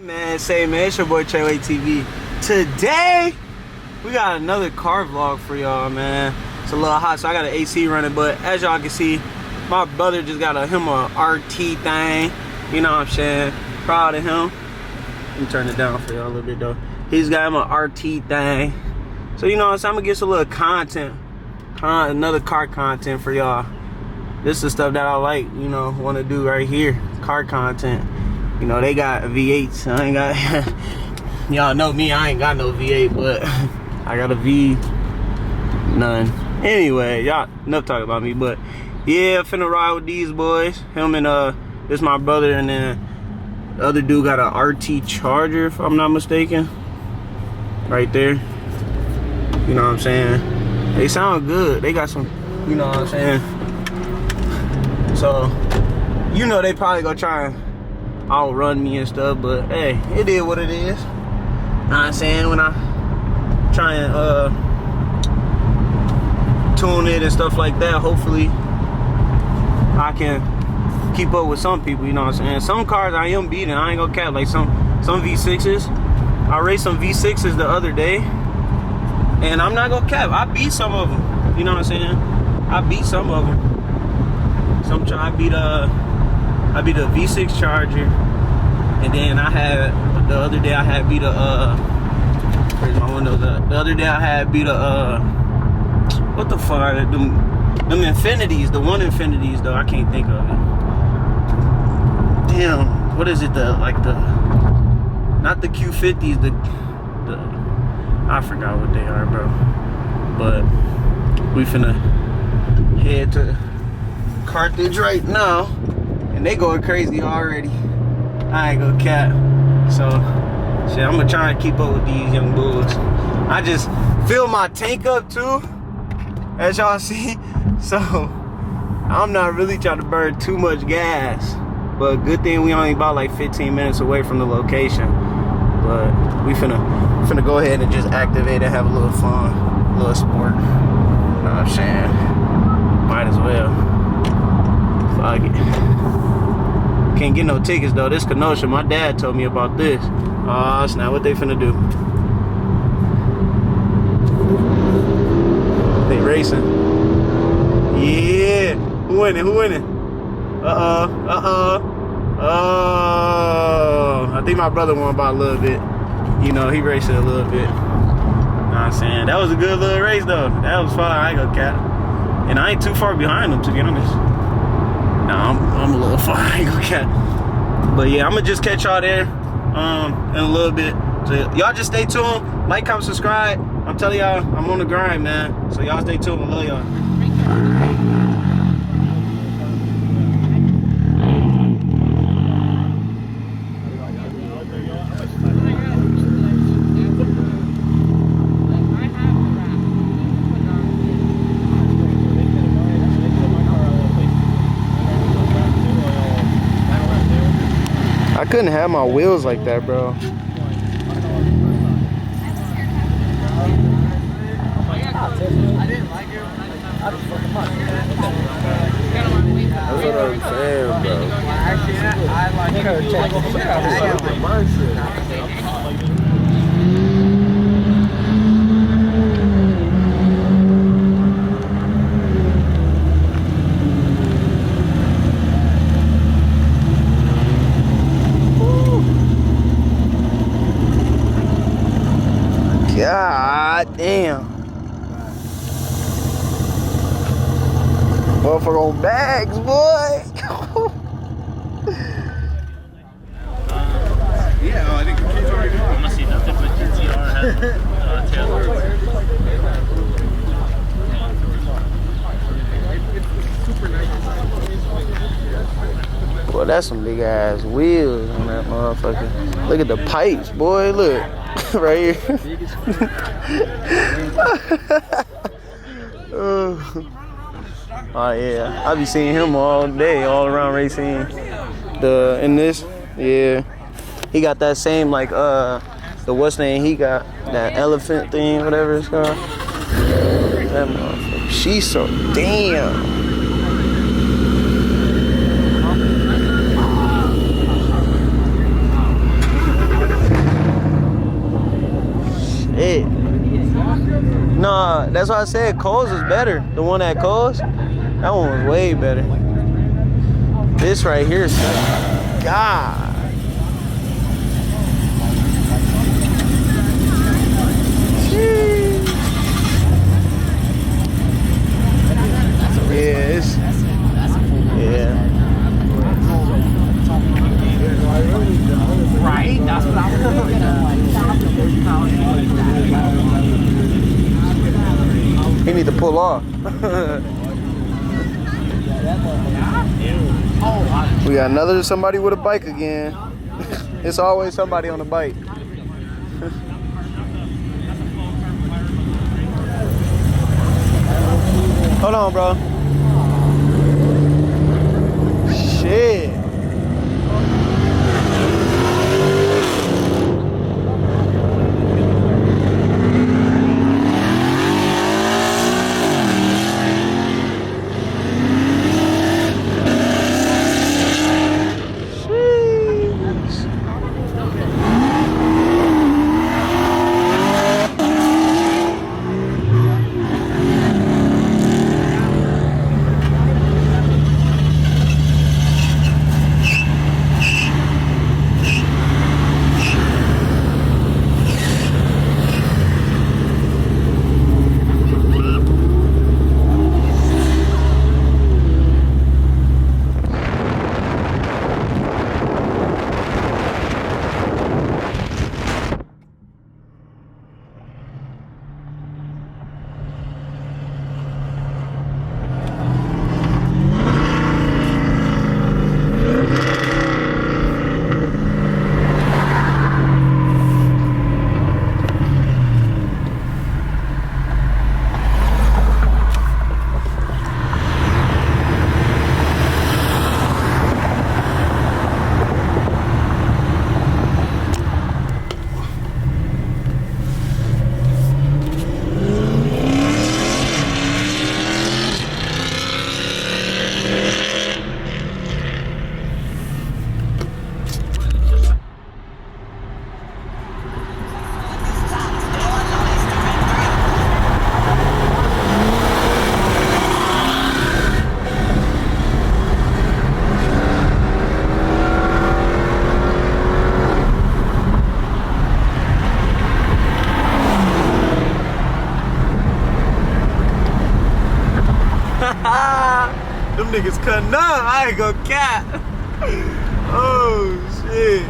Man, it's your boy Treyway TV. Today, we got another car vlog for y'all, man. It's a little hot, so I got an AC running, but as y'all can see, my brother just got him a RT thing. You know what I'm saying? Proud of him. Let me turn it down for y'all a little bit, though. He's got him a RT thing. So, you know what I'm saying? I'm gonna get some little content, another car content for y'all. This is the stuff that I like, you know, want to do right here. Car content. You know, they got V8s. So I ain't got, y'all know me, I ain't got no V8, but I got a V none. Anyway, y'all enough talking about me, but yeah, finna ride with these boys. Him and this my brother, and then the other dude got a RT Charger, if I'm not mistaken. Right there. You know what I'm saying? They sound good. They got some, you know what I'm saying? So, you know they probably gonna try and outrun me and stuff, but hey, it is what it is. Know what I'm saying? When I try and tune it and stuff like that, hopefully I can keep up with some people, you know what I'm saying? Some cars I am beating, I ain't gonna cap, like some V6s. I raced some V6s the other day, and I'm not gonna cap, I beat some of them, you know what I'm saying? I beat some of them. I beat a V6 Charger, and then I had the other day I had beat a where's my window? The other day I had beat a what the fuck? Them Infinities, the one Infinities though, I can't think of it. Damn, what is it? Not the Q50s, the I forgot what they are, bro. But we finna head to Carthage right now, and they going crazy already. I ain't gonna cap. So shit, I'm gonna try and keep up with these young bulls. I just filled my tank up too, as y'all see, so I'm not really trying to burn too much gas, but good thing we only about like 15 minutes away from the location. But we finna go ahead and just activate and have a little fun, a little sport. You know what I'm saying? Might as well. Fuck it. Can't get no tickets though. This Kenosha, my dad told me about this. Oh, that's not what they finna do. They racing. Yeah. Who winning? Who winning? Oh. I think my brother won by a little bit. You know, he raced it a little bit. Know what I'm saying? That was a good little race though. That was fun. I ain't gonna cap. And I ain't too far behind them, to be honest. Nah, I'm a little far. I ain't gonna cap. But yeah, I'm gonna just catch y'all there in a little bit. So y'all just stay tuned. Like, comment, subscribe. I'm telling y'all, I'm on the grind, man. So y'all stay tuned. I love y'all. I couldn't have my wheels like that, bro. I didn't like it. That's what I'm saying, bro. Actually, I like God damn. Motherfucker on bags, boy. yeah, I think the kids already know. I'm gonna see nothing but GTR has Taylor. Boy, that's some big ass wheels on that motherfucker. Look at the pipes, boy. Look. Right here. Oh yeah, I be seeing him all day, all around racing. In this, yeah, he got that same like the what's name? He got that elephant thing, whatever it's called. That motherfucker, she's so damn. No, that's why I said Kohl's is better. The one at Kohl's, that one was way better. This right here is God. Yes. Yeah. Right? That's what I was looking at. He need to pull off. We got another somebody with a bike again. It's always somebody on a bike. Hold on, bro. Shit. Them niggas cutting up. I ain't gonna cap. Oh shit.